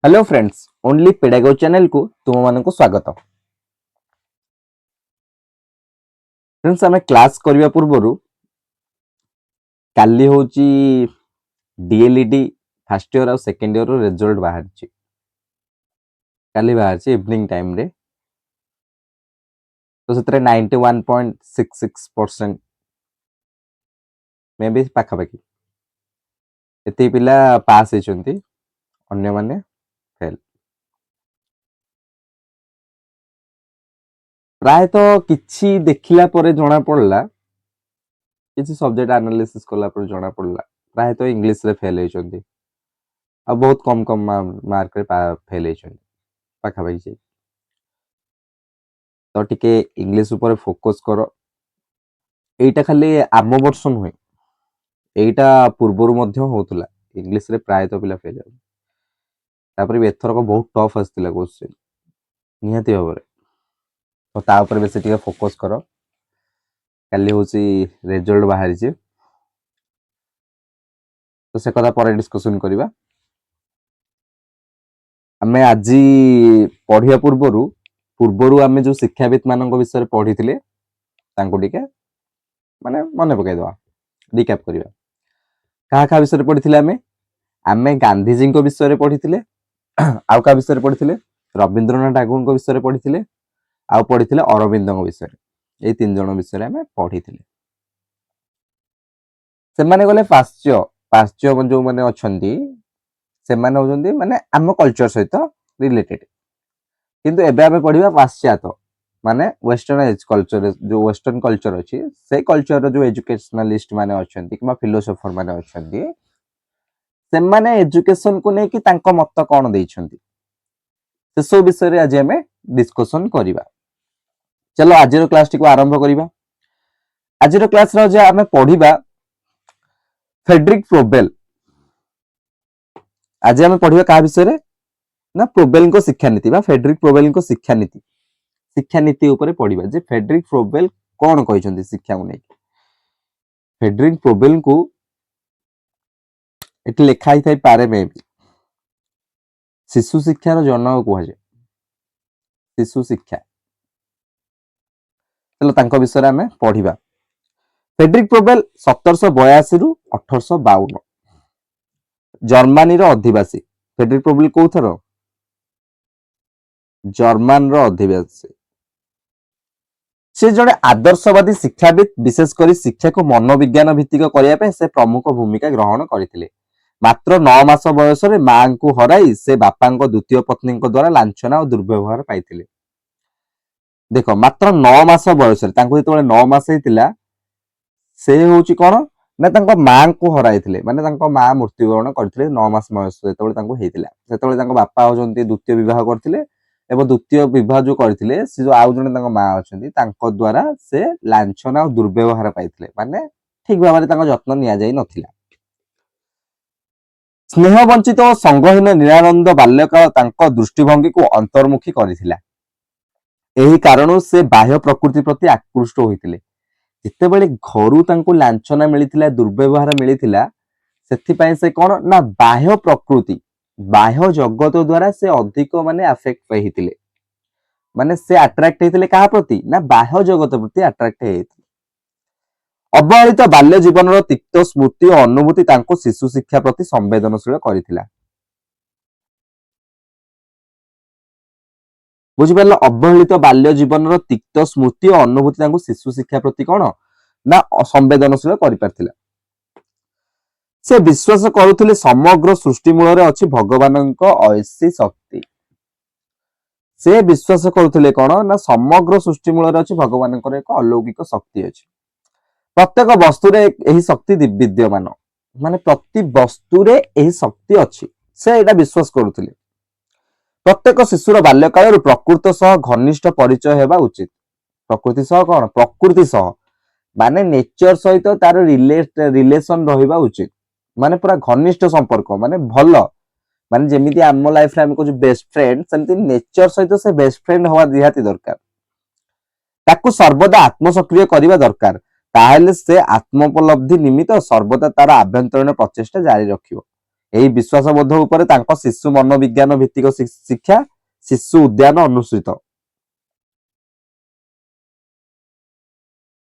Hello friends, only पेडागो channel को तुम मानक स्वागत। फ्रेंड्स, आम क्लास करने पूर्व काली हूँ डीएलईडी फर्स्ट ईयर और सेकेंड ईयर रिजल्ट बाहर काली बाहर इवनिंग टाइम रे तो से 91.66% मे भी पाखापाखि ये पिला पास होती अन्य माने फेल। प्राय तो किछि देखिला परे जना पड़ला किछि सब्जेक्ट एनालिसिस कला पर जना पड़ला प्राय तो इंग्लिश रे फेल होइछंती आ बहुत कम कम मार्क रे फेल होइछंती पाखापाखि। तो टिके इंग्लिश ऊपर फोकस करो। एटा खाली आम वर्ष नुहे, एटा पूर्वर मध्य होतला इंग्लिश रे प्राय तो पिला फेल हो। तापर भी एथर को बहुत टफ आस्तिला क्वेश्चन निहाती भाबरे, तो ता ऊपर बेसी टिके फोकस करो। काली होची रिजल्ट बाहरी छी तो से कथा पर डिस्कशन करिबा। आमे आजी पढ़िया पूर्वरु आमे जो शिक्षाविद मानक विषय पढ़िथिले तांको टिके माने मने पकाई दवा रिकैप करिबा। कहा विषय पढ़िथिले आमे गांधी जी को विषय पढ़िथिले, आउ का विषय पढ़िथिले रविंद्रनाथ ठाकुर विषय पढ़िथिले, आउ पढ़िथिले अरविंद विषय। ये तीन जन विषय आमे पढ़िथिले। से माने गले पाश्च्य पाश्च्य जो माने अछंती से माने होजंती माने आम कल्चर सहित रिलेटेड, किंतु एबे आमे पढ़िबा पाश्चात्य माने वेस्टर्नाइज कल्चर। जो वेस्टर्न कल्चर अछि से कल्चर जो एजुकेशनलिस्ट माने अछंती किबा फिलोसोफर माने अछंती से माने एजुकेशन को नै कि तांको मत कोन दैछंती से सब विषय रे आज हमें डिस्कशन करिबा। चलो आज रो क्लास टिको आरंभ करिबा। आज रो क्लास रो जे हमें पढ़िबा फ्रेडरिक फ्रोबेल। आज हमें पढ़िबा का विषय रे ना फ्रोबेल को शिक्षा नीति बा फ्रेडरिक फ्रोबेल को शिक्षा नीति ऊपर पढ़िबा जे फ्रेडरिक फ्रोबेल कोन कहिसंती शिक्षा को नै। फ्रेडरिक फ्रोबेल को एटी लिखा ही थाई पारे में शिशु शिक्षार जनक कह जाए शिशु शिक्षा। चलो तांको विषय आमे पढ़िबा। फ्रेडरिक फ्रोबेल 1782 रु 1852 जर्मनी रो अधिवासी। फ्रेडरिक फ्रोबेल कोथर जर्मन रो अधिवासी। से जड़े आदर्शवादी शिक्षाविद, विशेषकर शिक्षा को मनोविज्ञान भित्तिक करने से प्रमुख भूमिका ग्रहण करथिले। मात्र 9 मास बयस रे मां को हराई से बापा द्वितीय पत्नी द्वारा लांछना और दुर्व्यवहार पाइथिले। देखो मात्र 9 मास बयस रे 9 मास हेतिला से होची कोन ना तांको मां को हराइथिले, माने तांको मां मृत्युवरण करथिले 9 मास बयस जेतबेले तांको हेतिला। सेतबेले तांको बापा होजंती द्वितीय विवाह करथिले एवं द्वितीय विवाह जो करथिले से जो आउ जने तांको मां अछंती तांको द्वारा से लांछना और दुर्व्यवहार पाइथिले, माने ठीक भाबरे तांको जत्न निया जाई नथिला। स्नेह वंचित और संगहीन निरानंद बाल्यकाल तांको दृष्टिभंगी को अंतर्मुखी करथिला। एही कारण से बाह्य प्रकृति प्रति आकृष्ट होइथिले। जितेबेले घरु तांको लांछना मिलिथिला, दुर्व्यवहार मिलिथिला, सेथिपाई से कोन ना बाह्य प्रकृति बाह्य जगत द्वारा से अधिक माने अफेक्ट होइथिले, माने से अट्रैक्ट हेतिले कहा प्रति ना बाह्य जगत प्रति अट्रैक्ट हेतिले। अवहेलित बाल्य जीवन तिक्त स्मृति और अनुभूति तांको शिशु शिक्षा प्रति संवेदनशील करिथिला। बुझी पारल? अवहेलित बाल्य जीवन तिक्त स्मृति और अनुभूति तांको शिशु शिक्षा प्रति कोन ना संवेदनशील करि पारथिला। से विश्वास करुथिले समग्र सृष्टि मूल रे अछि भगवानक ऐसी शक्ति। से विश्वास करुथिले कोन ना समग्र सृष्टि मूल रे अछि भगवानकर एक अलौकिक शक्ति अछि। प्रत्येक वस्तु रे एही शक्ति विद्यमान, माने प्रति वस्तु रे एही शक्ति अछि से एटा विश्वास करुथिले। प्रत्येक शिशुर बाल्यकाल प्रकृति सह घनिष्ठ परिचय हेबा उचित। प्रकृति सह कोन प्रकृति सह माने नेचर सहित तार रिलेशन रहिबा उचित, माने पूरा घनिष्ठ संपर्क माने भल, माने जेमिति आम लाइफ रे हम को बेस्ट फ्रेंड सेमिति नेचर सहित से बेस्ट फ्रेंड होवा निहाती दरकार। ताकू सर्वदा आत्मसक्रिय करिबा दरकार, ताहेले से आत्मोपलब्धि निमित्त सर्वदा तार आभ्यंतरीण प्रचेष्टा जारी रखिबो। ଏହି ବିଶ୍ୱାସବୋଧ ଉପରେ ତାଙ୍କ ଶିଶୁ ମନୋବିଜ୍ଞାନ ଭିତ୍ତିକ ଶିକ୍ଷା ଶିଶୁ ଉଦ୍ୟାନ ଅନୁସୃତ।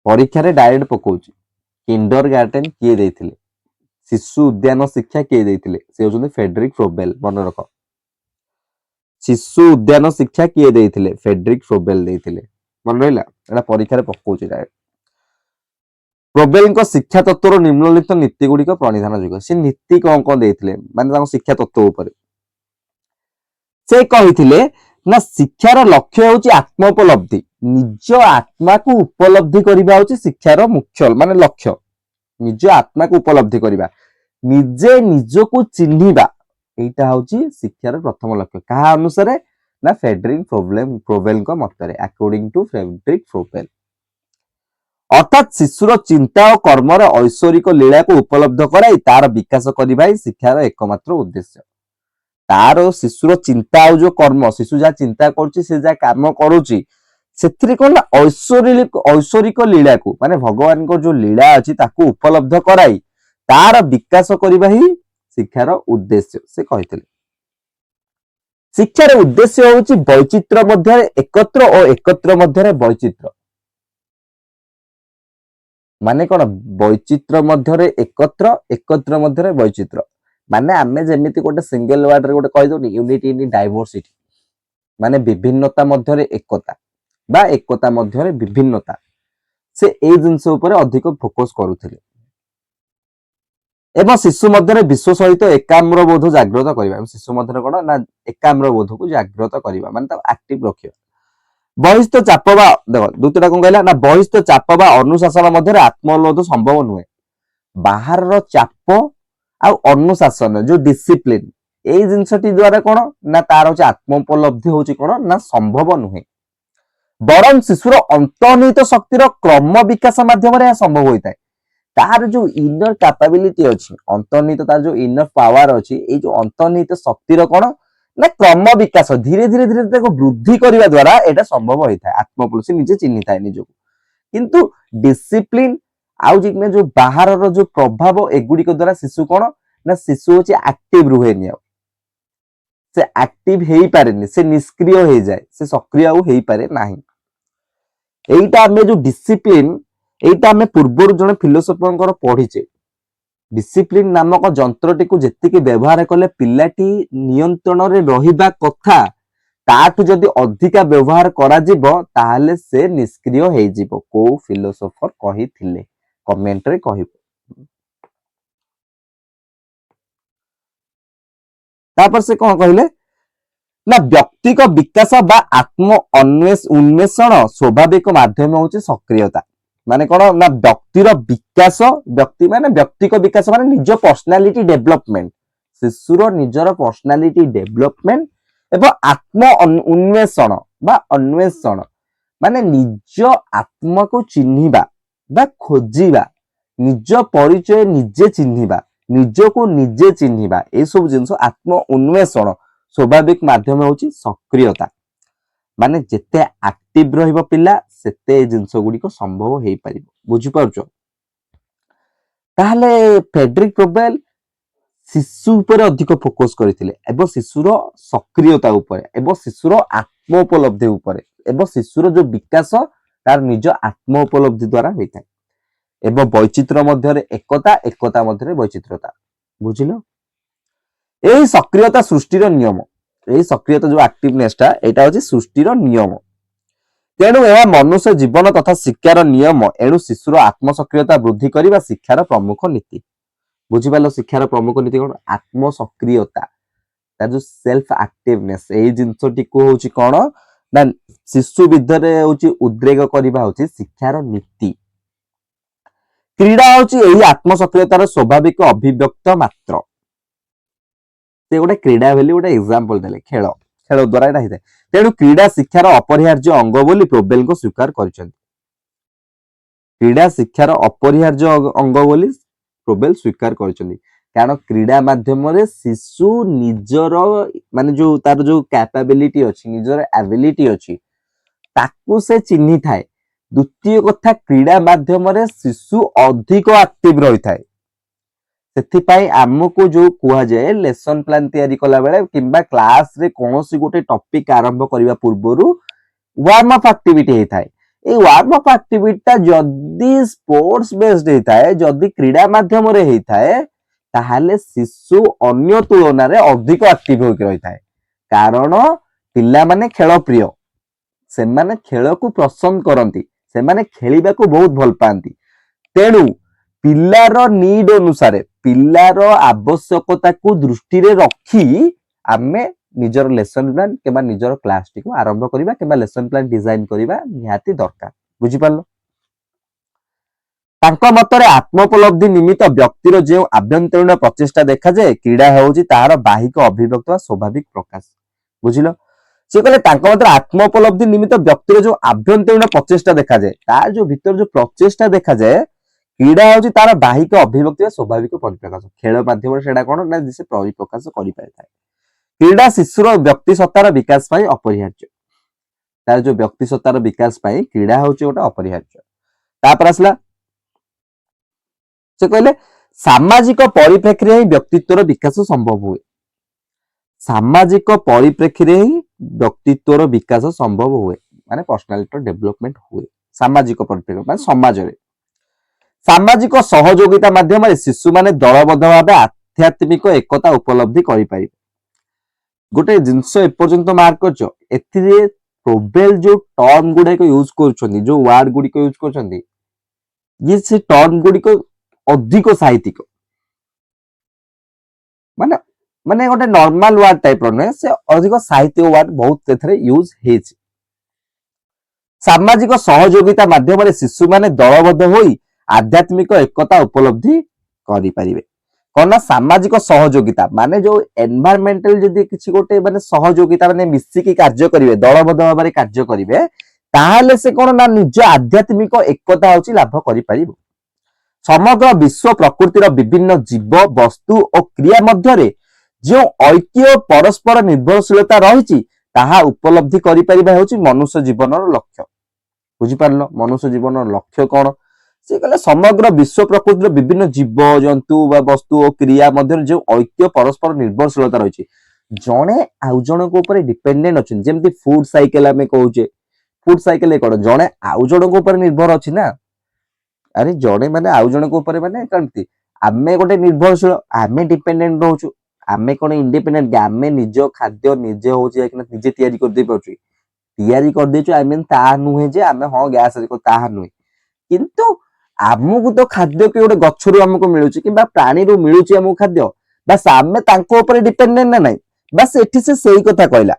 ପରୀକ୍ଷାରେ ଡାଇରେକ୍ଟ ପକଉଛି। କିଣ୍ଡର ଗାର୍ଡେନ କିଏ ଦେଇଥିଲେ? ଶିଶୁ ଉଦ୍ୟାନ ଶିକ୍ଷା କିଏ ଦେଇଥିଲେ? ସେ ହେଉଛନ୍ତି ଫ୍ରେଡରିକ୍ ଫ୍ରୋବେଲ। ମନେ ରଖ, ଶିଶୁ ଉଦ୍ୟାନ ଶିକ୍ଷା କିଏ ଦେଇଥିଲେ? ଫ୍ରେଡରିକ୍ ଫ୍ରୋବେଲ ଦେଇଥିଲେ। ମନେ ରହିଲା, ଏଟା ପରୀକ୍ଷାରେ ପକଉଛି ଡାଇରେକ୍ଟ। ପ୍ରୋବେଲଙ୍କ ଶିକ୍ଷା ତତ୍ତ୍ୱର ନିମ୍ନଲିଖିତ ନୀତି ଗୁଡିକ ପ୍ରଣିଧାନ ଯୋଗ୍ୟ। ସେ ନୀତି କଣ କଣ ଦେଇଥିଲେ, ମାନେ ତାଙ୍କ ଶିକ୍ଷା ତତ୍ତ୍ୱ ଉପରେ ସେ କହିଥିଲେ ନା ଶିକ୍ଷାର ଲକ୍ଷ୍ୟ ହେଉଛି ଆତ୍ମୋପଲବ୍ଧି। ନିଜ ଆତ୍ମାକୁ ଉପଲବ୍ଧି କରିବା ହେଉଛି ଶିକ୍ଷାର ମୁଖ୍ୟ ମାନେ ଲକ୍ଷ୍ୟ। ନିଜ ଆତ୍ମାକୁ ଉପଲବ୍ଧି କରିବା, ନିଜେ ନିଜକୁ ଚିହ୍ନିବା, এইটা ହେଉଛି ଶିକ୍ଷାର ପ୍ରଥମ ଲକ୍ଷ୍ୟ। କାହା ଅନୁସାରେ? ନା ଫ୍ରେଡରିକ୍ ଫ୍ରୋବେଲଙ୍କ ମତରେ, ଆକର୍ଡିଂ ଟୁ ଫ୍ରେଡରିକ୍ ଫ୍ରୋବେଲ। ଅର୍ଥାତ୍ ଶିଶୁର ଚିନ୍ତା ଓ କର୍ମର ଐଶ୍ୱରିକ ଲୀଳାକୁ ଉପଲବ୍ଧ କରାଇ ତାର ବିକାଶ କରିବା ହିଁ ଶିକ୍ଷାର ଏକମାତ୍ର ଉଦ୍ଦେଶ୍ୟ। ତାର ଶିଶୁର ଚିନ୍ତା ଆଉ ଯୋଉ କର୍ମ, ଶିଶୁ ଯାହା ଚିନ୍ତା କରୁଛି, ସେ ଯାହା କାମ କରୁଛି, ସେଥିରେ କଣ ନା ଐଶ୍ୱରିକ ଲୀଳାକୁ, ମାନେ ଭଗବାନଙ୍କ ଯୋଉ ଲୀଳା ଅଛି ତାକୁ ଉପଲବ୍ଧ କରାଇ ତାର ବିକାଶ କରିବା ହିଁ ଶିକ୍ଷାର ଉଦ୍ଦେଶ୍ୟ। ସେ କହିଥିଲେ ଶିକ୍ଷାର ଉଦ୍ଦେଶ୍ୟ ହେଉଛି ବୈଚିତ୍ର୍ୟ ମଧ୍ୟରେ ଏକତ୍ର ଓ ଏକତ୍ର ମଧ୍ୟରେ ବୈଚିତ୍ର୍ୟ। ମାନେ କଣ? ବୈଚିତ୍ର୍ୟ ମଧ୍ୟରେ ଏକତ୍ର, ଏକତ୍ର ମଧ୍ୟରେ ବୈଚିତ୍ର୍ୟ। ମାନେ ଆମେ ଯେମିତି ଗୋଟେ ସିଙ୍ଗଲ ୱାର୍ଡରେ ଗୋଟେ କହିଦଉନି, ୟୁନିଟି ଇନ୍ ଡାଇଭରସିଟି, ମାନେ ବିଭିନ୍ନତା ମଧ୍ୟରେ ଏକତା ବା ଏକତା ମଧ୍ୟରେ ବିଭିନ୍ନତା। ସେ ଏଇ ଜିନିଷ ଉପରେ ଅଧିକ ଫୋକସ କରୁଥିଲେ। ଏବଂ ଶିଶୁ ମଧ୍ୟରେ ବିଶ୍ୱ ସହିତ ଏକାମ୍ର ବୋଧ ଜାଗ୍ରତ କରିବା। ଶିଶୁ ମଧ୍ୟରେ କଣ ନା ଏକାମ୍ର ବୋଧକୁ ଜାଗ୍ରତ କରିବା, ମାନେ ତାକୁ ଆକ୍ଟିଭ ରଖିବା। ବହିସ୍ଥ ଚାପ ବା ଦେଖ, ଦ୍ୱିତୀୟଟା କଣ କହିଲା ନା ବହିସ୍ଥ ଚାପ ବା ଅନୁଶାସନ ମଧ୍ୟରେ ଆତ୍ମବୋଧ ସମ୍ଭବ ନୁହେଁ। ବାହାରର ଚାପ ଆଉ ଅନୁଶାସନ ଯୋଉ ଡିସିପ୍ଲିନ, ଏଇ ଜିନିଷଟି ଦ୍ୱାରା କଣ ନା ତାର ହଉଛି ଆତ୍ମୋପଲବ୍ଧି ହଉଛି କଣ ନା ସମ୍ଭବ ନୁହେଁ। ବରଂ ଶିଶୁର ଅନ୍ତର୍ନିହିତ ଶକ୍ତିର କ୍ରମ ବିକାଶ ମାଧ୍ୟମରେ ଏହା ସମ୍ଭବ ହୋଇଥାଏ। ତାର ଯୋଉ ଇନର କ୍ୟାପାବିଲିଟି ଅଛି, ଅନ୍ତର୍ନିହିତ ତାର ଯୋଉ ଇନର ପାୱାର ଅଛି, ଏଇ ଯୋଉ ଅନ୍ତର୍ନିହିତ ଶକ୍ତିର କଣ ନା କ୍ରମ ବିକାଶ, ଧୀରେ ଧୀରେ ଧୀରେ ତାକୁ ବୃଦ୍ଧି କରିବା ଦ୍ୱାରା ଏଇଟା ସମ୍ଭବ ହୋଇଥାଏ। ଆତ୍ମୋପଲବ୍ଧି ନିଜେ ଚିହ୍ନିଥାଏ ନିଜକୁ। କିନ୍ତୁ ଡିସିପ୍ଲିନ ଆଉ ଯୋଉ ବାହାରର ଯୋଉ ପ୍ରଭାବ, ଏଗୁଡିକ ଦ୍ୱାରା ଶିଶୁ କଣ ନା ଶିଶୁ ହଉଛି ଆକ୍ଟିଭ ରୁହେନି, ଆଉ ସେ ଆକ୍ଟିଭ ହେଇପାରେନି, ସେ ନିଷ୍କ୍ରିୟ ହେଇଯାଏ, ସେ ସକ୍ରିୟ ଆଉ ହେଇପାରେ ନାହିଁ। এইটা ଆମେ ଯୋଉ ଡିସିପ୍ଲିନ, এইଟା ଆମେ ପୂର୍ବରୁ ଜଣେ ଫିଲୋସୋଫରଙ୍କର ପଢିଛେ। ଡିସିପ୍ଲିନ ନାମକ ଯନ୍ତ୍ରଟିକୁ ଯେତିକି ବ୍ୟବହାର କଲେ ପିଲାଟି ନିୟନ୍ତ୍ରଣରେ ରହିବା କଥା, ତାଠୁ ଯଦି ଅଧିକା ବ୍ୟବହାର କରାଯିବ ତାହେଲେ ସେ ନିଷ୍କ୍ରିୟ ହେଇଯିବ। କୋଉ ଫିଲୋସୋଫର କହିଥିଲେ? କମେଣ୍ଟରେ କହିବ। ତାପରେ ସେ କଣ କହିଲେ ନା ବ୍ୟକ୍ତିକ ବିକାଶ ବା ଆତ୍ମ ଉନ୍ମେଷଣ ସ୍ୱାଭାବିକ ମାଧ୍ୟମ ହେଉଛି ସକ୍ରିୟତା। ମାନେ କଣ ନା ବ୍ୟକ୍ତିର ବିକାଶ, ବ୍ୟକ୍ତି ମାନେ ବ୍ୟକ୍ତିକ ବିକାଶ ମାନେ ନିଜ ପର୍ସନାଲିଟି ଡେଭଲପମେଣ୍ଟ, ଶିଶୁର ନିଜର ପର୍ସନାଲିଟି ଡେଭଲପମେଣ୍ଟ ଏବଂ ଆତ୍ମ ଉନ୍ମେଷଣ ବା ଅନ୍ୱେଷଣ ମାନେ ନିଜ ଆତ୍ମାକୁ ଚିହ୍ନିବା ବା ଖୋଜିବା, ନିଜ ପରିଚୟ ନିଜେ ଚିହ୍ନିବା, ନିଜକୁ ନିଜେ ଚିହ୍ନିବା, ଏସବୁ ଜିନିଷ ଆତ୍ମ ଉନ୍ମେଷଣ ସ୍ୱାଭାବିକ ମାଧ୍ୟମ ହେଉଛି ସକ୍ରିୟତା। ମାନେ ଯେତେ ଆକ୍ଟିଭ ରହିବ ପିଲା, ସେତେ ଏ ଜିନିଷ ଗୁଡିକ ସମ୍ଭବ ହେଇପାରିବ। ବୁଝିପାରୁଛ? ତାହେଲେ ଫ୍ରେଡରିକ୍ ଫ୍ରୋବେଲ ଶିଶୁ ଉପରେ ଅଧିକ ଫୋକସ କରିଥିଲେ ଏବଂ ଶିଶୁର ସକ୍ରିୟତା ଉପରେ ଏବଂ ଶିଶୁର ଆତ୍ମୋପଲବ୍ଧି ଉପରେ ଏବଂ ଶିଶୁର ଯୋଉ ବିକାଶ ତାର ନିଜ ଆତ୍ମ ଉପଲବ୍ଧି ଦ୍ୱାରା ହୋଇଥାଏ ଏବଂ ବୈଚିତ୍ର୍ୟ ମଧ୍ୟରେ ଏକତା, ଏକତା ମଧ୍ୟରେ ବୈଚିତ୍ର୍ୟତା। ବୁଝିଲ? এই ସକ୍ରିୟତା ସୃଷ୍ଟିର ନିୟମ, এই ସକ୍ରିୟତା ଯୋଉ ଆକ୍ଟିଭନେସଟା, ଏଇଟା ହେଉଛି ସୃଷ୍ଟିର ନିୟମ। ତେଣୁ ଏହା ମନୁଷ୍ୟ ଜୀବନ ତଥା ଶିକ୍ଷାର ନିୟମ। ଏଣୁ ଶିଶୁର ଆତ୍ମସକ୍ରିୟତା ବୃଦ୍ଧି କରିବା ଶିକ୍ଷାର ପ୍ରମୁଖ ନୀତି। ବୁଝିପାରିଲ? ଶିକ୍ଷାର ପ୍ରମୁଖ ନୀତି କଣ? ଆତ୍ମସକ୍ରିୟତା, ତା ଯୋଉ ସେଲ୍ଫ ଆକ୍ଟିଭନେସ, ଏଇ ଜିନିଷଟିକୁ ହଉଛି କଣ ନା ଶିଶୁ ଭିତରେ ହଉଛି ଉଦ୍ରେକ କରିବା ହଉଛି ଶିକ୍ଷାର ନୀତି। କ୍ରୀଡ଼ା ହଉଛି ଏହି ଆତ୍ମସକ୍ରିୟତାର ସ୍ୱାଭାବିକ ଅଭିବ୍ୟକ୍ତ ମାତ୍ର। ସେ ଗୋଟେ କ୍ରୀଡ଼ା ବୋଲି ଗୋଟେ ଏକ୍ସାମ୍ପଲ ଦେଲେ, ଖେଳ ଦ୍ୱାରା ଏଟା ହେଇଥାଏ। ତେଣୁ କ୍ରୀଡ଼ା ଶିକ୍ଷାର ଅପରିହାର୍ଯ୍ୟ ଅଙ୍ଗ ବୋଲି ପ୍ରୋବେଲଙ୍କ ସ୍ୱୀକାର କରିଛନ୍ତି। କ୍ରୀଡ଼ା ଶିକ୍ଷାର ଅପରିହାର୍ଯ୍ୟ ଅଙ୍ଗ ବୋଲି ପ୍ରୋବେଲ ସ୍ୱୀକାର କରିଛନ୍ତି। କାରଣ କ୍ରୀଡ଼ା ମାଧ୍ୟମରେ ଶିଶୁ ନିଜର ମାନେ ଯୋଉ ତାର ଯୋଉ କ୍ୟାପାବିଲିଟି ଅଛି, ନିଜର ଆବିଲିଟି ଅଛି, ତାକୁ ସେ ଚିହ୍ନିଥାଏ। ଦ୍ୱିତୀୟ କଥା, କ୍ରୀଡ଼ା ମାଧ୍ୟମରେ ଶିଶୁ ଅଧିକ ଆକ୍ଟିଭ ରହିଥାଏ। ସେଥିପାଇଁ ଆମକୁ ଯୋଉ କୁହାଯାଏ ଲେସନ ପ୍ଲାନ ତିଆରି କଲା ବେଳେ କିମ୍ବା କ୍ଲାସ ରେ କୌଣସି ଗୋଟେ ଟପିକ ଆରମ୍ଭ କରିବା ପୂର୍ବରୁ ୱାର୍ମ ଅପ୍ ଆକ୍ଟିଭିଟି ହେଇଥାଏ। ଏଇ ୱାର୍ମ ଅପ୍ ଆକ୍ଟିଭିଟି ଟା ଯଦି ସ୍ପୋର୍ଟସ ବେସ୍ଡ ହେଇଥାଏ, ଯଦି କ୍ରୀଡ଼ା ମାଧ୍ୟମରେ ହେଇଥାଏ, ତାହେଲେ ଶିଶୁ ଅନ୍ୟ ତୁଳନାରେ ଅଧିକ ଆକ୍ଟିଭ ହୋଇକି ରହିଥାଏ। କାରଣ ପିଲାମାନେ ଖେଳ ପ୍ରିୟ, ସେମାନେ ଖେଳକୁ ପସନ୍ଦ କରନ୍ତି, ସେମାନେ ଖେଳିବାକୁ ବହୁତ ଭଲ ପାଆନ୍ତି। ତେଣୁ ପିଲାର ନିଡ୍ ଅନୁସାରେ, ପିଲାର ଆବଶ୍ୟକତାକୁ ଦୃଷ୍ଟିରେ ରଖି ଆମେ ନିଜର ଲେସନ ପ୍ଲାନ କିମ୍ବା ନିଜର କ୍ଲାସଟିକୁ ଆରମ୍ଭ କରିବା କିମ୍ବା ଲେସନ ପ୍ଲାନ ଡିଜାଇନ କରିବା ନିହାତି ଦରକାର। ବୁଝିପାରିଲ? ତାଙ୍କ ମତରେ ଆତ୍ମୋପଲବ୍ଧି ନିମିତ୍ତ ବ୍ୟକ୍ତିର ଯେଉଁ ଆଭ୍ୟନ୍ତରୀଣ ପ୍ରଚେଷ୍ଟା ଦେଖାଯାଏ, କ୍ରୀଡ଼ା ହେଉଛି ତାହାର ବାହିକ ଅଭିବ୍ୟକ୍ତି ବା ସ୍ୱାଭାବିକ ପ୍ରକାଶ। ବୁଝିଲ? ସେ କହିଲେ ତାଙ୍କ ମତରେ ଆତ୍ମୋପଲବ୍ଧି ନିମିତ୍ତ ବ୍ୟକ୍ତିର ଯୋଉ ଆଭ୍ୟନ୍ତରୀଣ ପ୍ରଚେଷ୍ଟା ଦେଖାଯାଏ, ତାର ଯୋଉ ଭିତରେ ଯୋଉ ପ୍ରଚେଷ୍ଟା ଦେଖାଯାଏ, କ୍ରୀଡ଼ା ହେଉଛି ତାର ବାହିକ ଅଭିବ୍ୟକ୍ତି ବା ସ୍ୱାଭାବିକ ପରିପ୍ରକାଶ। ଖେଳ ମାଧ୍ୟମରେ ସେଟା କଣ ନା ସେ ପରିପ୍ରକାଶ କରିପାରିଥାଏ। କ୍ରୀଡ଼ା ଶିଶୁର ବ୍ୟକ୍ତି ସତ୍ତାର ବିକାଶ ପାଇଁ ଅପରିହାର୍ଯ୍ୟ। ତାର ଯୋଉ ବ୍ୟକ୍ତି ସତ୍ତାର ବିକାଶ ପାଇଁ କ୍ରୀଡ଼ା ହେଉଛି ଗୋଟେ ଅପରିହାର୍ଯ୍ୟ। ତାପରେ ଆସିଲା ସେ କହିଲେ ସାମାଜିକ ପରିପ୍ରେକ୍ଷୀରେ ହିଁ ବ୍ୟକ୍ତିତ୍ୱର ବିକାଶ ସମ୍ଭବ ହୁଏ। ସାମାଜିକ ପରିପ୍ରେକ୍ଷୀରେ ହିଁ ବ୍ୟକ୍ତିତ୍ୱର ବିକାଶ ସମ୍ଭବ ହୁଏ, ମାନେ ପର୍ସନାଲିଟିର ଡେଭଲପମେଣ୍ଟ ହୁଏ ସାମାଜିକ ପରିପ୍ରେକ୍ଷୀ ମାନେ ସମାଜରେ। ସାମାଜିକ ସହଯୋଗିତା ମାଧ୍ୟମରେ ଶିଶୁମାନେ ଦଳବଦ୍ଧ ଭାବେ ଆଧ୍ୟାତ୍ମିକ ଏକତା ଉପଲବ୍ଧି କରିପାରିବେ। ଗୋଟେ ଜିନିଷ ଏପର୍ଯ୍ୟନ୍ତ ମାର୍କ କରିଛ, ଏଥିରେ ପ୍ରୋବେଲ ଯୋଉ ଟର୍ମ ଗୁଡିକ ୟୁଜ କରୁଛନ୍ତି, ଯୋଉ ୱାର୍ଡ ଗୁଡିକ ୟୁଜ କରୁଛନ୍ତି, ଇଏ ସେ ଟର୍ମ ଗୁଡିକ ଅଧିକ ସାହିତ୍ୟିକ, ମାନେ ମାନେ ଗୋଟେ ନର୍ମାଲ ୱାର୍ଡ ଟାଇପ ର ନୁହେଁ, ସେ ଅଧିକ ସାହିତ୍ୟ ୱାର୍ଡ ବହୁତ ଏଥିରେ ୟୁଜ ହେଇଛି। ସାମାଜିକ ସହଯୋଗିତା ମାଧ୍ୟମରେ ଶିଶୁମାନେ ଦଳବଦ୍ଧ ହୋଇ ଆଧ୍ୟାତ୍ମିକ ଏକତା ଉପଲବ୍ଧି କରିପାରିବେ। କଣ ନା ସାମାଜିକ ସହଯୋଗିତା ମାନେ ଯୋଉ ଏନଭାୟରମେଣ୍ଟାଲ ଯଦି କିଛି ଗୋଟେ ମାନେ ସହଯୋଗିତା ମାନେ ମିଶିକି କାର୍ଯ୍ୟ କରିବେ, ଦଳବଦ୍ଧ ଭାବରେ କାର୍ଯ୍ୟ କରିବେ, ତାହେଲେ ସେ କଣ ନା ନିଜ ଆଧ୍ୟାତ୍ମିକ ଏକତା ହଉଛି ଲାଭ କରିପାରିବ। ସମଗ୍ର ବିଶ୍ୱ ପ୍ରକୃତିର ବିଭିନ୍ନ ଜୀବ ବସ୍ତୁ ଓ କ୍ରିୟା ମଧ୍ୟରେ ଯେଉଁ ଐକ୍ୟ ପରସ୍ପର ନିର୍ଭରଶୀଳତା ରହିଛି, ତାହା ଉପଲବ୍ଧି କରିପାରିବା ହେଉଛି ମନୁଷ୍ୟ ଜୀବନର ଲକ୍ଷ୍ୟ। ବୁଝିପାରିଲ ମନୁଷ୍ୟ ଜୀବନର ଲକ୍ଷ୍ୟ କଣ? ସେ କହିଲେ ସମଗ୍ର ବିଶ୍ୱ ପ୍ରକୃତିର ବିଭିନ୍ନ ଜୀବ ଜନ୍ତୁ ବା ବସ୍ତୁ ଓ କ୍ରିୟା ମଧ୍ୟରେ ଯେଉଁ ଐକ୍ୟ ପରସ୍ପର ନିର୍ଭରଶୀଳତା ରହିଛି, ଜଣେ ଆଉ ଜଣଙ୍କ ଉପରେ ଡିପେଣ୍ଡେଣ୍ଟ ଅଛନ୍ତି। ଯେମିତି ଫୁଡ ସାଇକେଲ ଆମେ କହୁଛେ, ଫୁଡ ସାଇକେଲ କଣ ଜଣେ ଆଉ ଜଣଙ୍କ ଉପରେ ନିର୍ଭର ଅଛି ନା। ଆରେ ଜଣେ ମାନେ ଆଉ ଜଣଙ୍କ ଉପରେ ମାନେ କେମିତି ଆମେ ଗୋଟେ ନିର୍ଭରଶୀଳ, ଆମେ ଡିପେଣ୍ଡେଣ୍ଟ ରହୁଛୁ। ଆମେ କଣ ଇଣ୍ଡିପେଣ୍ଡେଣ୍ଟ? ଆମେ ନିଜ ଖାଦ୍ୟ ନିଜେ ହଉଛି ନିଜେ ତିଆରି କରିଦେଇ ପାରୁଛୁ, ତିଆରି କରିଦେଇଛୁ। ଆଇ ମିନ୍ ତାହା ନୁହେଁ ଯେ ଆମେ ହଁ ଗ୍ୟାସ ତାହା ନୁହେଁ, କିନ୍ତୁ ଆମକୁ ତ ଖାଦ୍ୟ କି ଗୋଟେ ଗଛରୁ ଆମକୁ ମିଳୁଛି କିମ୍ବା ପ୍ରାଣୀରୁ ମିଳୁଛି ଆମକୁ ଖାଦ୍ୟ, ବାସ୍ ଆମେ ତାଙ୍କ ଉପରେ ଡିପେଣ୍ଡେଣ୍ଟ ନା ନାହିଁ। ବାସ୍ ଏଠି ସେ ସେଇ କଥା କହିଲା।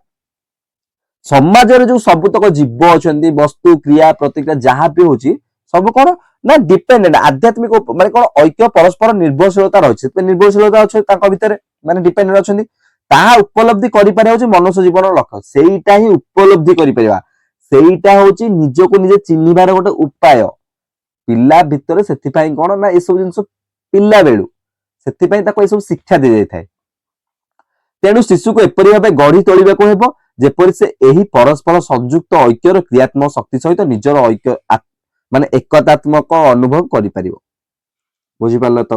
ସମାଜରେ ଯୋଉ ସବୁତକ ଜୀବ ଅଛନ୍ତି, ବସ୍ତୁ କ୍ରିୟା ପ୍ରତିକ୍ରିୟା ଯାହା ବି ହଉଛି, ସବୁ କଣ ନା ଡିପେଣ୍ଡେଣ୍ଟ ଆଧ୍ୟାତ୍ମିକ ମାନେ କଣ ଐକ୍ୟ ପରସ୍ପର ନିର୍ଭରଶୀଳତା ରହିଛି। ନିର୍ଭରଶୀଳତା ଅଛି ତାଙ୍କ ଭିତରେ, ମାନେ ଡିପେଣ୍ଡେଣ୍ଟ ଅଛନ୍ତି। ତାହା ଉପଲବ୍ଧି କରିପାରିବା ହଉଛି ମନୁଷ୍ୟ ଜୀବନର ଲକ୍ଷ୍ୟ। ସେଇଟା ହିଁ ଉପଲବ୍ଧି କରିପାରିବା, ସେଇଟା ହଉଛି ନିଜକୁ ନିଜେ ଚିହ୍ନିବାର ଗୋଟେ ଉପାୟ ପିଲା ଭିତରେ। ସେଥିପାଇଁ କଣ ନା ଏସବୁ ଜିନିଷ ପିଲା ବେଳୁ ସେଥିପାଇଁ ତାକୁ ଏସବୁ ଶିକ୍ଷା ଦିଆଯାଇଥାଏ। ତେଣୁ ଶିଶୁକୁ ଏପରି ଭାବେ ଗଢି ତୋଳିବାକୁ ହେବ ଯେପରି ସେ ଏହି ପରସ୍ପର ସଂଯୁକ୍ତ ଐକ୍ୟର କ୍ରିୟାତ୍ମକ ଶକ୍ତି ସହିତ ନିଜର ଐକ୍ୟ ମାନେ ଏକତାତ୍ମକ ଅନୁଭବ କରିପାରିବ। ବୁଝିପାରିଲ ତ?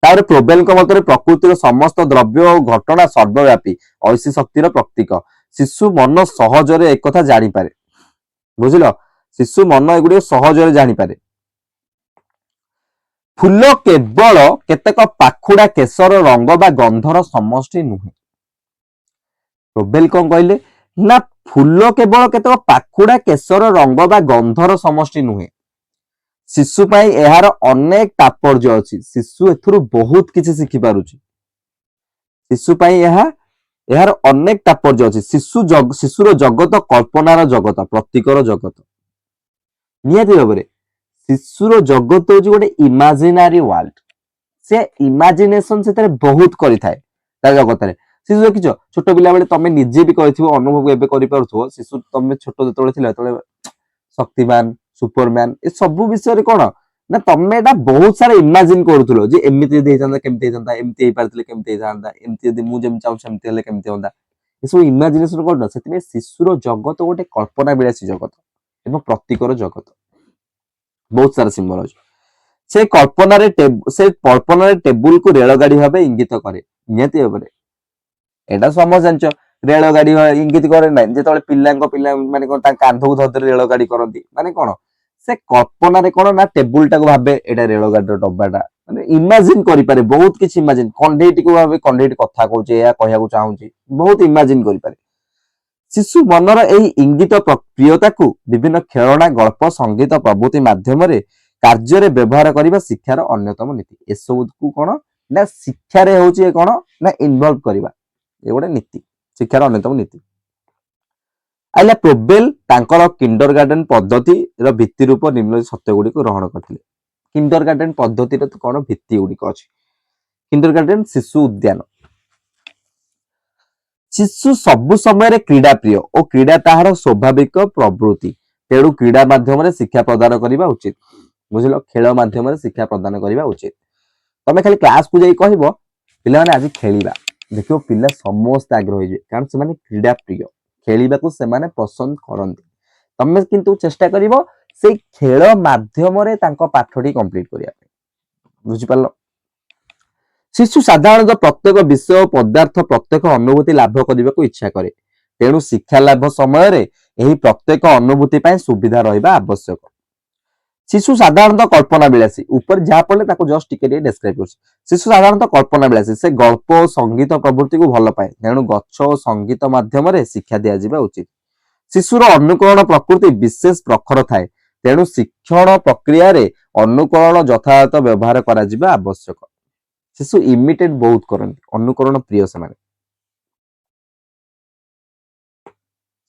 ତାପରେ ପ୍ରୋବେଲଙ୍କ ମତରେ ପ୍ରକୃତିର ସମସ୍ତ ଦ୍ରବ୍ୟ ଓ ଘଟଣା ସର୍ବବ୍ୟାପୀ ଐଶୀ ଶକ୍ତିର ପ୍ରତୀକ। ଶିଶୁ ମନ ସହଜରେ ଏକଥା ଜାଣିପାରେ। ବୁଝିଲ, ଶିଶୁ ମନ ଏଗୁଡିକ ସହଜରେ ଜାଣିପାରେ। ଫୁଲ କେବଳ କେତେକ ପାଖୁଡା କେଶର ରଙ୍ଗ ବା ଗନ୍ଧର ସମଷ୍ଟି ନୁହେଁ। ପ୍ରୋବେଲ କଣ କହିଲେ ନା ଫୁଲ କେବଳ କେତେକ ପାଖୁଡା କେଶର ରଙ୍ଗ ବା ଗନ୍ଧର ସମଷ୍ଟି ନୁହେଁ। ଶିଶୁ ପାଇଁ ଏହାର ଅନେକ ତାତ୍ପର୍ଯ୍ୟ ଅଛି। ଶିଶୁ ଏଥିରୁ ବହୁତ କିଛି ଶିଖି ପାରୁଛି। ଶିଶୁ ପାଇଁ ଏହାର ଅନେକ ତାତ୍ପର୍ଯ୍ୟ ଅଛି। ଶିଶୁର ଜଗତ କଳ୍ପନାର ଜଗତ, ପ୍ରତୀକର ଜଗତ। ନିହାତି ଭାବରେ ଶିଶୁର ଜଗତ ହଉଛି ଗୋଟେ ଇମାଜିନାରୀ ୱାର୍ଲଡ। ସେ ଇମାଜିନେସନ ସେଥିରେ ବହୁତ କରିଥାଏ ତା ଜଗତରେ। ଶିଶୁ ଦେଖିଛ ଛୋଟ ପିଲା ବେଳେ ତମେ ନିଜେ ବି କରିଥିବ, ଅନୁଭବ ଏବେ କରିପାରୁଥିବ। ଶିଶୁ ତମେ ଛୋଟ ଯେତେବେଳେ ଥିଲା, ଯେତେବେଳେ ଶକ୍ତିମାନ ସୁପରମ୍ୟାନ ଏ ସବୁ ବିଷୟରେ କଣ ନା ତମେ ଏଟା ବହୁତ ସାରା ଇମାଜିନ କରୁଥିଲ ଯେ ଏମିତି ଯଦି ହେଇଥାନ୍ତା କେମିତି ହେଇଥାନ୍ତା, ଏମିତି ହେଇପାରିଥିଲେ କେମିତି ହେଇଥାନ୍ତା, ଏମିତି ଯଦି ମୁଁ ଯେମିତି ଚାହୁଁଛି ସେମିତି ହେଲେ କେମିତି ହୁଅନ୍ତା। ଏସବୁ ଇମାଜିନେସନ କଣ? ସେଥିପାଇଁ ଶିଶୁର ଜଗତ ଗୋଟେ କଳ୍ପନା ବିଳାସୀ ଜଗତ ଏବଂ ପ୍ରତୀକର ଜଗତ। ବହୁତ ସାରା ସିମ୍ବଲ ଅଛି। ସେ କଳ୍ପନାରେ ଟେବୁଲ କୁ ରେଳଗାଡି ଭାବେ ଇଙ୍ଗିତ କରେ। ନିହାତି ଭାବରେ ଏଇଟା ସମସ୍ତେ ଜାଣିଛ, ରେଳଗାଡି ଇଙ୍ଗିତ କରେ ନାହିଁ। ଯେତେବେଳେ ପିଲା ମାନେ କଣ ତାଙ୍କ କାନ୍ଧକୁ ଧରି ରେଳଗାଡି କରନ୍ତି, ମାନେ କଣ ସେ କଳ୍ପନାରେ କଣ ନା ଟେବୁଲ ଟାକୁ ଭାବେ ଏଇଟା ରେଳଗାଡିର ଡବାଟା, ମାନେ ଇମାଜିନ କରିପାରେ ବହୁତ କିଛି ଇମାଜିନ। କଣ୍ଢେଇଟିକୁ ଭାବେ କଣ୍ଢେଇଟି କଥା କହୁଛି, ଏହା କହିବାକୁ ଚାହୁଁଛି, ବହୁତ ଇମାଜିନ କରିପାରେ। ଶିଶୁ ମନର ଏହି ଇଙ୍ଗିତ ପ୍ରିୟତାକୁ ବିଭିନ୍ନ ଖେଳଣା, ଗଳ୍ପ, ସଙ୍ଗୀତ ପ୍ରଭୃତି ମାଧ୍ୟମରେ କାର୍ଯ୍ୟରେ ବ୍ୟବହାର କରିବା ଶିକ୍ଷାର ଅନ୍ୟତମ ନୀତି। ଏସବୁକୁ କଣ ନା ଶିକ୍ଷାରେ ହଉଛି କଣ ନା ଇନଭଲ୍ଭ କରିବା, ଏ ଗୋଟେ ନୀତି, ଶିକ୍ଷାର ଅନ୍ୟତମ ନୀତି। ଆଇଲା ପ୍ରୋବେଲ ତାଙ୍କର କିଣ୍ଡର ଗାର୍ଡେନ ପଦ୍ଧତିର ଭିତ୍ତି ରୂପ ନିମ୍ନ ସତ୍ୟ ଗୁଡିକୁ ଗ୍ରହଣ କରିଥିଲେ। କିଣ୍ଡର ଗାର୍ଡେନ ପଦ୍ଧତିର କଣ ଭିତ୍ତି ଗୁଡିକ ଅଛି? କିଣ୍ଡର ଗାର୍ଡେନ ଶିଶୁ ଉଦ୍ୟାନ। ଶିଶୁ ସବୁ ସମୟରେ କ୍ରୀଡା ପ୍ରିୟ ଓ କ୍ରୀଡା ତାହାର ସ୍ୱାଭାବିକ ପ୍ରବୃତ୍ତି, ତେଣୁ କ୍ରୀଡା ମାଧ୍ୟମରେ ଶିକ୍ଷା ପ୍ରଦାନ କରିବା ଉଚିତ। ବୁଝିଲ, ଖେଳ ମାଧ୍ୟମରେ ଶିକ୍ଷା ପ୍ରଦାନ କରିବା ଉଚିତ। ତମେ ଖାଲି କ୍ଲାସକୁ ଯାଇ କହିବ ପିଲାମାନେ ଆଜି ଖେଳିବା, ଦେଖିବ ପିଲା ସମସ୍ତେ ଆଗ୍ରହ ହେଇଯିବେ, କାରଣ ସେମାନେ କ୍ରୀଡା ପ୍ରିୟ, ଖେଳିବାକୁ ସେମାନେ ପସନ୍ଦ କରନ୍ତି। ତମେ କିନ୍ତୁ ଚେଷ୍ଟା କରିବ ସେଇ ଖେଳ ମାଧ୍ୟମରେ ତାଙ୍କ ପାଠଟି କମ୍ପ୍ଲିଟ କରିବା ପାଇଁ। ବୁଝିପାରିଲ? ଶିଶୁ ସାଧାରଣତଃ ପ୍ରତ୍ୟେକ ବିଷୟ ପଦାର୍ଥ ପ୍ରତ୍ୟେକ ଅନୁଭୂତି ଲାଭ କରିବାକୁ ଇଚ୍ଛା କରେ, ତେଣୁ ଶିକ୍ଷା ଲାଭ ସମୟରେ ଏହି ପ୍ରତ୍ୟେକ ଅନୁଭୂତି ପାଇଁ ସୁବିଧା ରହିବା ଆବଶ୍ୟକ। ଶିଶୁ ସାଧାରଣତଃ କଳ୍ପନା ବିଳାସୀ, ଉପରେ ଯାହା ପଡିଲେ ତାକୁ ଜଷ୍ଟ ଟିକେ ଟିକେ ଡେସ୍କ୍ରାଇବ କରୁଛି। ଶିଶୁ ସାଧାରଣତଃ କଳ୍ପନା ବିଳାସୀ, ସେ ଗଳ୍ପ ଓ ସଙ୍ଗୀତ ପ୍ରବୃତ୍ତିକୁ ଭଲ ପାଏ, ତେଣୁ ଗଛ ଓ ସଙ୍ଗୀତ ମାଧ୍ୟମରେ ଶିକ୍ଷା ଦିଆଯିବା ଉଚିତ। ଶିଶୁର ଅନୁକରଣ ପ୍ରକୃତି ବିଶେଷ ପ୍ରଖର ଥାଏ, ତେଣୁ ଶିକ୍ଷଣ ପ୍ରକ୍ରିୟାରେ ଅନୁକରଣ ଯଥାଯଥ ବ୍ୟବହାର କରାଯିବା ଆବଶ୍ୟକ। ଶିଶୁ ଇମିଟେଟ ବହୁତ କରନ୍ତି, ଅନୁକରଣ ପ୍ରିୟ ସେମାନେ।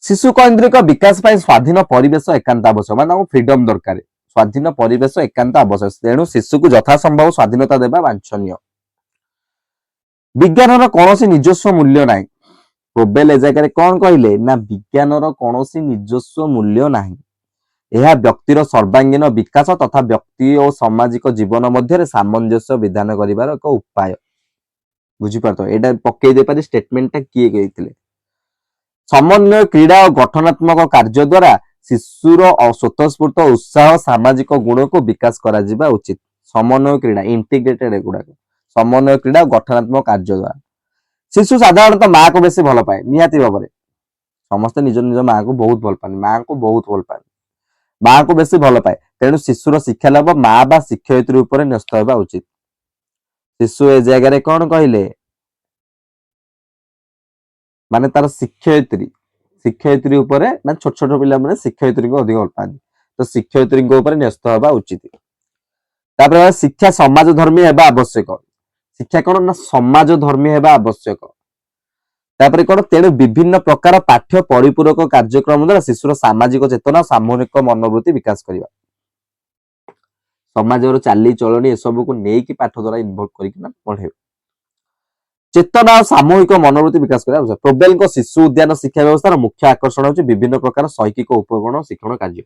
ଶିଶୁ କୈନ୍ଦ୍ରିକ ବିକାଶ ପାଇଁ ସ୍ୱାଧୀନ ପରିବେଶ ଏକାନ୍ତ ଆବଶ୍ୟକ, ମାନେ ତାଙ୍କୁ ଫ୍ରିଡମ ଦରକାର, ସ୍ୱାଧୀନ ପରିବେଶ ଏକାନ୍ତ ଆବଶ୍ୟକ, ତେଣୁ ଶିଶୁକୁ ଯଥାସମ୍ଭବ ସ୍ୱାଧୀନତା ଦେବା ବାଞ୍ଛନୀୟ। ବିଜ୍ଞାନର କୌଣସି ନିଜସ୍ୱ ମୂଲ୍ୟ ନାହିଁ। ପ୍ରୋବେଲ ଏ ଜାଗାରେ କଣ କହିଲେ ନା ବିଜ୍ଞାନର କୌଣସି ନିଜସ୍ୱ ମୂଲ୍ୟ ନାହିଁ, ଏହା ବ୍ୟକ୍ତିର ସର୍ବାଙ୍ଗୀନ ବିକାଶ ତଥା ବ୍ୟକ୍ତି ଓ ସାମାଜିକ ଜୀବନ ମଧ୍ୟରେ ସାମଞ୍ଜସ୍ୟ ବିଧାନ କରିବାର ଏକ ଉପାୟ। ବୁଝିପାରୁଛ, ଏଇଟା ପକେଇ ଦେଇପାରି ଷ୍ଟେଟମେଣ୍ଟଟା କିଏ କହିଥିଲେ। ସମନ୍ୱୟ କ୍ରୀଡ଼ା ଓ ଗଠନାତ୍ମକ କାର୍ଯ୍ୟ ଦ୍ୱାରା ଶିଶୁର ସ୍ୱତଃସ୍ଫୂର୍ତ୍ତ ଉତ୍ସାହ ସାମାଜିକ ଗୁଣକୁ ବିକାଶ କରାଯିବା ଉଚିତ। ସମନ୍ୱୟ କ୍ରୀଡ଼ା ଇଣ୍ଟିଗ୍ରେଟେଡ, ଏଗୁଡାକ ସମନ୍ୱୟ କ୍ରୀଡ଼ା ଓ ଗଠନାତ୍ମକ କାର୍ଯ୍ୟ ଦ୍ୱାରା। ଶିଶୁ ସାଧାରଣତଃ ମାଆକୁ ବେଶୀ ଭଲ ପାଏ, ନିହାତି ଭାବରେ ସମସ୍ତେ ନିଜ ନିଜ ମାଆକୁ ବହୁତ ଭଲ ପାଆନ୍ତି, ମାଆଙ୍କୁ ବହୁତ ଭଲ ପାଆନ୍ତି, ମାଆକୁ ବେଶୀ ଭଲ ପାଏ, ତେଣୁ ଶିଶୁର ଶିକ୍ଷା ଲାଭ ମା ବା ଶିକ୍ଷୟିତ୍ରୀ ଉପରେ ନ୍ୟସ୍ତ ହେବା ଉଚିତ। ଶିଶୁ ଏ ଜାଗାରେ କଣ କହିଲେ, ମାନେ ତାର ଶିକ୍ଷୟିତ୍ରୀ ଉପରେ, ମାନେ ଛୋଟ ଛୋଟ ପିଲାମାନେ ଶିକ୍ଷୟିତ୍ରୀଙ୍କୁ ଅଧିକ ଭଲ ପାଆନ୍ତି, ତ ଶିକ୍ଷୟିତ୍ରୀଙ୍କ ଉପରେ ନ୍ୟସ୍ତ ହେବା ଉଚିତ। ତାପରେ ଶିକ୍ଷା ସମାଜ ଧର୍ମୀ ହେବା ଆବଶ୍ୟକ। ଶିକ୍ଷା କଣ ନା ସମାଜ ଧର୍ମୀ ହେବା ଆବଶ୍ୟକ। ତାପରେ କଣ, ତେଣୁ ବିଭିନ୍ନ ପ୍ରକାର ପାଠ୍ୟ ପରିପୂରକ କାର୍ଯ୍ୟକ୍ରମ ଦ୍ୱାରା ଶିଶୁର ସାମାଜିକ ଚେତନା ସାମୂହିକ ମନୋବୃତ୍ତି ବିକାଶ କରିବା। ସମାଜର ଚାଲିଚଳଣି ଏସବୁକୁ ନେଇକି ପାଠ ଦ୍ୱାରା ଇନଭଲ୍ଭ କରିକି ପଢେଇବ। ଚେତନା ଓ ସାମୂହିକ ମନୋବୃତ୍ତି ବିକାଶ କରିବା। ପ୍ରୋବେଲଙ୍କ ଶିଶୁ ଉଦ୍ୟାନ ଶିକ୍ଷା ବ୍ୟବସ୍ଥାର ମୁଖ୍ୟ ଆକର୍ଷଣ ହେଉଛି ବିଭିନ୍ନ ପ୍ରକାର ଶୈକ୍ଷିକ ଉପକରଣ ଶିକ୍ଷଣ କାର୍ଯ୍ୟ।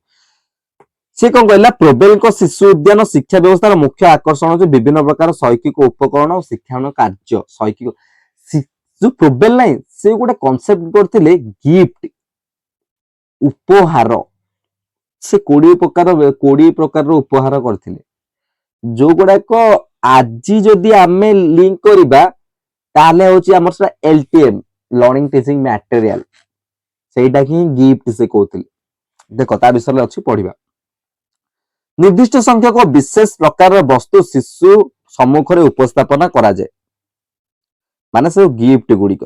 ସେ କଣ କହିଲା, ପ୍ରୋବେଲଙ୍କ ଶିଶୁ ଉଦ୍ୟାନ ଶିକ୍ଷା ବ୍ୟବସ୍ଥାର ମୁଖ୍ୟ ଆକର୍ଷଣ ହେଉଛି ବିଭିନ୍ନ ପ୍ରକାର ଶୈକ୍ଷିକ ଉପକରଣ ଓ ଶିକ୍ଷଣ କାର୍ଯ୍ୟ। ଶୈକ୍ଷିକ ଯୋଉ ପ୍ରୋବେଲ ନାହିଁ, ସେ ଗୋଟେ କନସେପ୍ଟ କରିଥିଲେ ଗିଫ୍ଟ, ଉପହାର। ସେ 20 ପ୍ରକାରର ଉପହାର କରିଥିଲେ, ଯୋଉଗୁଡାକ ଆଜି ଯଦି ଆମେ ଲିଙ୍କ କରିବା ତାହେଲେ ହଉଛି ଆମର ସେଟା LTM, ଲର୍ଣ୍ଣିଂ ଟିଚିଂ ମ୍ୟାଟେରିଆଲ, ସେଇଟା ହିଁ ଗିଫ୍ଟ ସେ କହୁଥିଲେ। ଦେଖ ତା ବିଷୟରେ ଅଛି ପଢିବା। ନିର୍ଦ୍ଦିଷ୍ଟ ସଂଖ୍ୟକ ବିଶେଷ ପ୍ରକାରର ବସ୍ତୁ ଶିଶୁ ସମ୍ମୁଖରେ ଉପସ୍ଥାପନା କରାଯାଏ, ମାନେ ସବୁ ଗିଫ୍ଟ ଗୁଡିକ।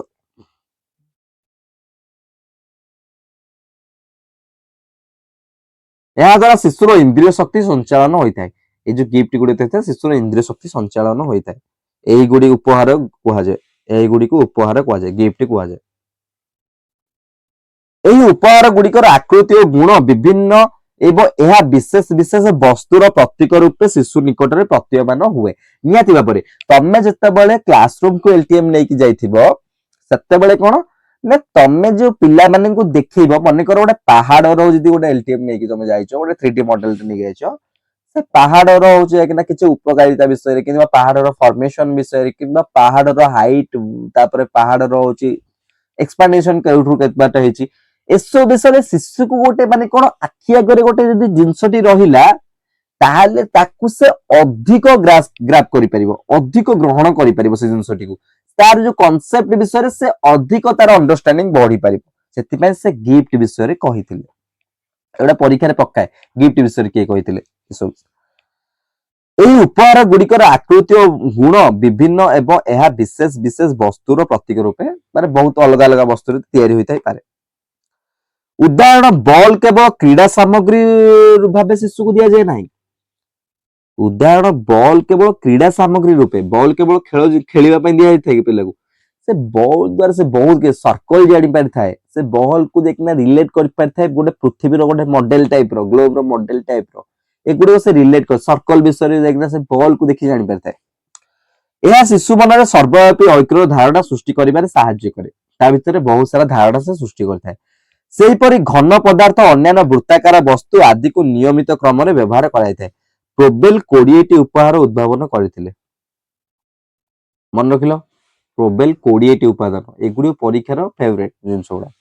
ଏହା ଦ୍ୱାରା ଶିଶୁର ଇନ୍ଦ୍ରିୟ ଶକ୍ତି ସଞ୍ଚାଳନ ହୋଇଥାଏ। এই ଯୋଉ ଗିଫ୍ଟ ଗୁଡ଼ିକ ଥାଏ ଶିଶୁର ଇନ୍ଦ୍ରିୟ ଶକ୍ତି ସଞ୍ଚାଳନ ହୋଇଥାଏ। এইগুଡ଼ି ଉପହାର କୁହାଯାଏ, এইଗୁଡ଼ିକୁ ଉପହାର କୁହାଯାଏ, ଗିଫ୍ଟ କୁହାଯାଏ। ଏହି ଉପହାର ଗୁଡ଼ିକର ଆକୃତି ଓ ଗୁଣ ବିଭିନ୍ନ ଏବଂ ଏହା ବିଶେଷ ବିଶେଷ ବସ୍ତୁର ପ୍ରତୀକ ରୂପେ ଶିଶୁ ନିକଟରେ ପ୍ରତୀୟମାନ ହୁଏ। ନିହାତି ଭାବରେ ତମେ ଯେତେବେଳେ କ୍ଲାସରୁମକୁ LTM ନେଇକି ଯାଇଥିବ ସେତେବେଳେ କଣ ନା ତମେ ଯୋଉ ପିଲାମାନଙ୍କୁ ଦେଖେଇବ, ମନେକର ଗୋଟେ ପାହାଡର ଯଦି ଗୋଟେ LTM ନେଇକି ତମେ ଯାଇଛ, ଗୋଟେ 3D ମଡେଲ ନେଇକି ଯାଇଛ, ସେ ପାହାଡର ହଉଛି କିନା କିଛି ଉପକାରିତା ବିଷୟରେ କିମ୍ବା ପାହାଡର ଫର୍ମେସନ ବିଷୟରେ କିମ୍ବା ପାହାଡର ହାଇଟ, ତାପରେ ପାହାଡର ହଉଛି ଏକ୍ସପାଣ୍ଡେସନ କେଉଠୁ କେତେ ବାଟ ହେଇଛି, ଏସବୁ ବିଷୟରେ ଶିଶୁକୁ ଗୋଟେ ମାନେ କଣ ଆଖି ଆଗରେ ଗୋଟେ ଯଦି ଜିନିଷଟି ରହିଲା ताहले ताकू से अधिक ग्राफ करि परिबो, अधिक ग्रहण करि परिबो से जिंसटी को, तार जो कांसेप्ट विषय से अधिक तार अंडरस्टैंडिंग बढ़ी परिबो, सेति पय से गिफ्ट विषय रे कहिथिले। एटा परीक्षा रे पक्काए गिफ्ट विषय किए कहिथिले सब। एही उपहार गुड़िकर आकृति और गुण विभिन्न एवं यह विशेष विशेष वस्तुर प्रतीक रूपे माने बहुत अलग अलग वस्तु तैयारी होइथाइ पारे। उदाहरण बॉल केवल क्रीड़ा सामग्री भावे शिशु को दिया जाए नहीं। उदाहरण बॉल केवल क्रीड़ा सामग्री रूपे, बॉल केवल खेल खेलिबा पय दिया जाइथाइ पिला को, से बॉल द्वारा से बहुत के सर्कल जानि पारि थाए, से बॉल को देखना रिलेट कर पारि थाए गोटे पृथ्वी रो गोटे मॉडल टाइप रो, ग्लोब रो मॉडल टाइप रो, एगुडे से रिलेट कर सर्कल विषय रे देखना से बॉल को देखि जानि पारि थाए। यह शिशु मन रे सर्वव्यापी ऐक्यर धारणा सृष्टि करिबारे सहाय्य करे, ता भितरे बहुत सारा धारणा से सृष्टि करथाए। सेहीपरि घन पदार्थ अन्यान्य वृत्ताकार वस्तु आदि को नियमित क्रम रे व्यवहार कराइथाए। प्रोबेल 20 टी उपहार उद्भावन करथिले, मन रखिलो प्रोबेल 20 टी उपादान, एगुडी परीक्षार फेवरेट जिंस गुडा।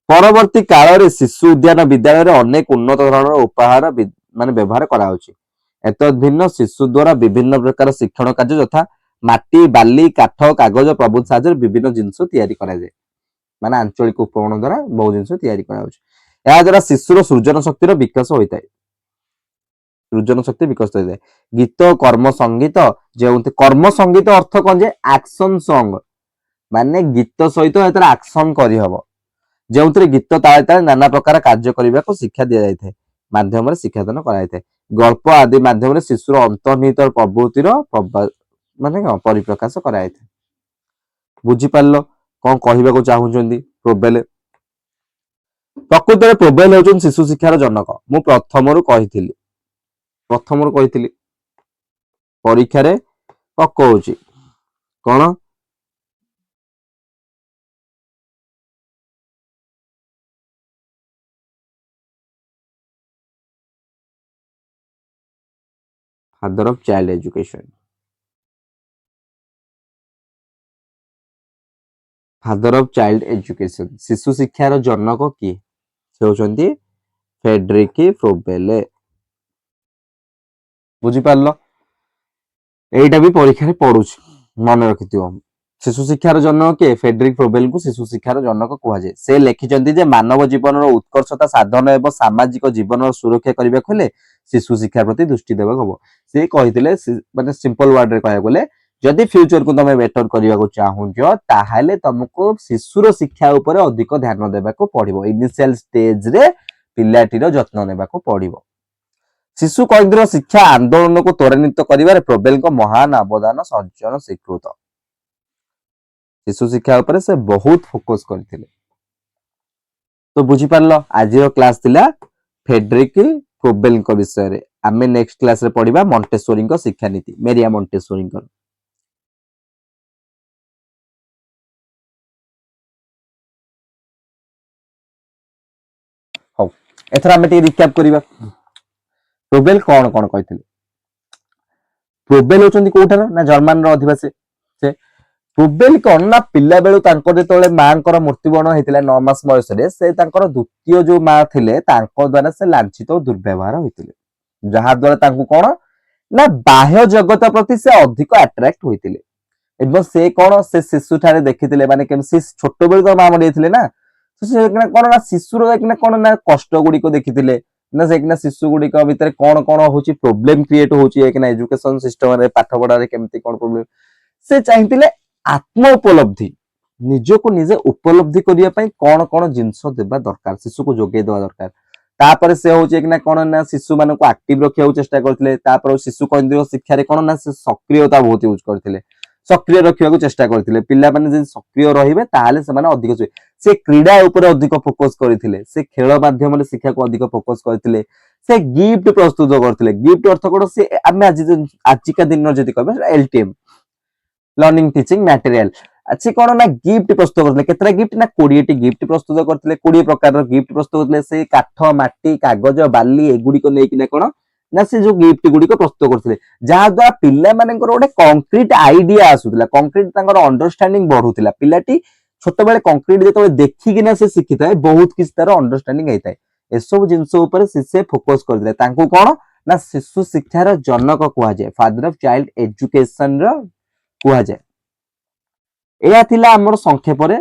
परवर्ती काल रे शिशु उद्यान विद्यालय रे अनेक उन्नत धरणर उपहार माने व्यवहार करा होछि। एतद भिन्न शिशु द्वारा विभिन्न प्रकार शिक्षण कार्य यथा माटी बाली काठ कागज प्रभृति साहाय्य विभिन्न जिंस तैयारी करा जाय, माने आंचलिक उपकरण द्वारा बहुत जिंस तैयारी करा होछि। या द्वारा शिशुर सृजन शक्तिर विकास होइताय, सृजन शक्ति विकसित होइताय। गीत कर्म संगीत जे कर्म संगीत अर्थ कोन जे एक्शन सॉन्ग, माने गीत सहित एतर एक्शन करि हबो, जेउतरे गीत ताळे ताळे नाना प्रकार कार्य करिबा को शिक्षा दिया जायथाय, माध्यम रे शिक्षादान करा जायथाय। गल्प आदि माध्यम रे शिशुर अंतर्निहित प्रवृत्तिर माने परिप्रकाश करा जायथाय। बुझी पारलो कोन कहिबा को चाहुचंदी प्रोबेल। प्रकृत रे प्रोबेल होचन शिशु शिक्षार जनक। मु प्रथमरु कहिथिली परीक्षा रे पकोउची कोन father of child education. Father of child education शिशु शिक्षार जनक किए से होचंदी फ्रेडरिक प्रोबेल। बुझी पारलो एटा भी परीक्षा रे पडुछ, मन रखिथियो। शिशु शिक्षार जनक के फ्रेडरिक प्रोबेल को शिशु शिक्षार जनक कुहा जाय। से लिखिचंती जे मानव जीवन रो उत्कर्षता साधन एवं सामाजिक जीवन रो सुरक्षा करिबा खोले शिशु शिक्षा प्रति दृष्टि देबा हबो। से कहिथिले माने सिंपल वर्ड रे कहया बोले जदि फ्यूचर को तमे बेटर करिया को चाहुंजो ताहाले तुमको शिशुर शिक्षा ऊपर अधिक ध्यान देबा को पड़िबो। इनिशियल स्टेज रे पिलाटीर जत्न नेबा को पड़िबो। शिशु केंद्र शिक्षा आंदोलन को त्वरान्वित करिबारे प्रोबेल को महान अवदान सर्जन स्वीकृत। शिशु शिक्षा ऊपर से बहुत फोकस करथिले। तो बुझी पारलो आज रो क्लास थिला फ्रेडरिक प्रोबेल को विषय रे। आमे नेक्स्ट क्लास रे पढिबा मॉन्टेसोरी को शिक्षा नीति, मेरिया मॉन्टेसोरी को। हो एथरा आमे टी रिकैप करिबा प्रोबेल कोन कोन कहिथिले। प्रोबेल होचंदी कोठार ना जर्मन रो अधिवासी। से प्रोबेल कोन ना पिल्ला बेलु तांको जेतले मांकर मृत्युवरण हेतिला 9 मास बयस रे से तांकर द्वितीय जो मां थिले तांको द्वारा से लांछित और दुर्व्यवहार होइतिले, जहा द्वारा तांको कोन ना बाह्य जगत प्रति से अधिक अट्रैक्ट होइतिले। एबो से कोन से शिशु ठारे देखितिले माने केम से छोट बेलु तो मां मरिथिले ना, से कोन ना शिशुर देखना कोन ना कष्ट गुडी को देखितिले ना, से किना शिशु गुडी को भीतर कोन कोन होची प्रॉब्लम क्रिएट होची एक ना एजुकेशन सिस्टम रे पाठ पढा रे केमती कोन प्रॉब्लम से चाहितिले। आत्म उपलब्धि निज को निजे उपलब्धि करिया पई कोन कोन जिंस देबा दरकार, शिशु को जोगे देबा दरकार। तापर से होची कि ना कोन ना शिशु मान को एक्टिव रखिया चेष्टा करथिले। तापर शिशु केंद्रीय शिक्षा रे कोन ना से सक्रियता बहुत यूज करथिले, सक्रिय रखिया चेष्टा करथिले। पिल्ला माने जे सक्रिय रहिबे ताहाले से माने अधिक से क्रीडा ऊपर अधिक फोकस करथिले, से खेल माध्यम रे शिक्षा को अधिक फोकस करथिले। से गिफ्ट प्रस्तुत करथिले। गिफ्ट अर्थ कोन से आमे आज का दिन जति कहबे एलटीएम लर्निंग टीचिंग मटेरियल अच्छी कोन ना गिफ्ट प्रस्तुत करथिले। केतरा गिफ्ट ना 20 टी गिफ्ट प्रस्तुत करथिले, 20 प्रकार रो गिफ्ट प्रस्तुत करथिले। से काठ माटी कागज बाली एगुडी को नेकी ना कोन ना से जो गिफ्ट गुडी को प्रस्तुत करथिले, जहा द्वारा पिल्ला मानकर ओडे कंक्रीट आईडिया आसुतला, कंक्रीट तांकर अंडरस्टैंडिंग बढ़ुतला। पिलाटी छोट बेले कंक्रीट जेतो देखि कि ना से शिखिताय बहुत किस तार अंडरस्टैंडिंग हेताय। ए सब जिंस ऊपर से फोकस करथिले। तांको कोन ନା ଶିଶୁ ଶିକ୍ଷାର ଜନକ କୁହାଯାଏ, ଫାଦର ଅଫ ଚାଇଲ୍ଡ ଏଜୁକେସନ ର କୁହାଯାଏ। ଏହା ଥିଲା ଆମର ସଂକ୍ଷେପରେ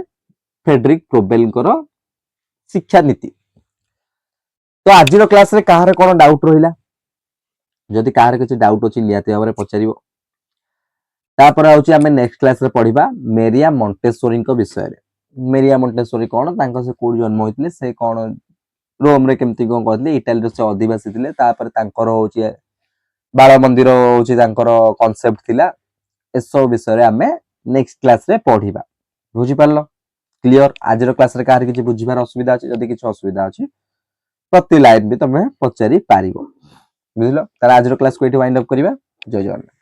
ଫ୍ରେଡରିକ ପ୍ରୋବେଲଙ୍କର ଶିକ୍ଷାନୀତି। ତ ଆଜିର କ୍ଲାସରେ କାହାର କଣ ଡାଉଟ ରହିଲା? ଯଦି କାହାର କିଛି ଡାଉଟ ଅଛି ନିହାତି ଭାବରେ ପଚାରିବ। ତାପରେ ହଉଛି ଆମେ ନେକ୍ସଟ କ୍ଲାସରେ ପଢିବା ମେରିଆ ମଣ୍ଟେସୋରୀଙ୍କ ବିଷୟରେ। ମେରିଆ ମଣ୍ଟେସୋରୀ କଣ, ତାଙ୍କ ସେ କୋଉଠି ଜନ୍ମ ହୋଇଥିଲେ, ସେ କଣ ରୋମରେ କେମିତି କଣ କରିଥିଲେ, ଇଟାଲୀର ସେ ଅଧିବାସୀ ଥିଲେ, ତାପରେ ତାଙ୍କର ହଉଛି ବାଳ ମନ୍ଦିର ହଉଛି ତାଙ୍କର କନସେପ୍ଟ ଥିଲା। ଏସବୁ ବିଷୟରେ ଆମେ ନେକ୍ସଟ କ୍ଲାସରେ ପଢିବା। ବୁଝିପାରିଲ? କ୍ଲିୟର? ଆଜିର କ୍ଲାସରେ କାହାର କିଛି ବୁଝିବାର ଅସୁବିଧା ଅଛି? ଯଦି କିଛି ଅସୁବିଧା ଅଛି ପ୍ରତି ଲାଇନ ବି ତମେ ପଚାରି ପାରିବ। ବୁଝିଲ? ତାହେଲେ ଆଜିର କ୍ଲାସକୁ ଏଇଠି ୱାଇଣ୍ଡ ଅପ୍ କରିବା। ଜୟ ଜଗନ୍ନାଥ।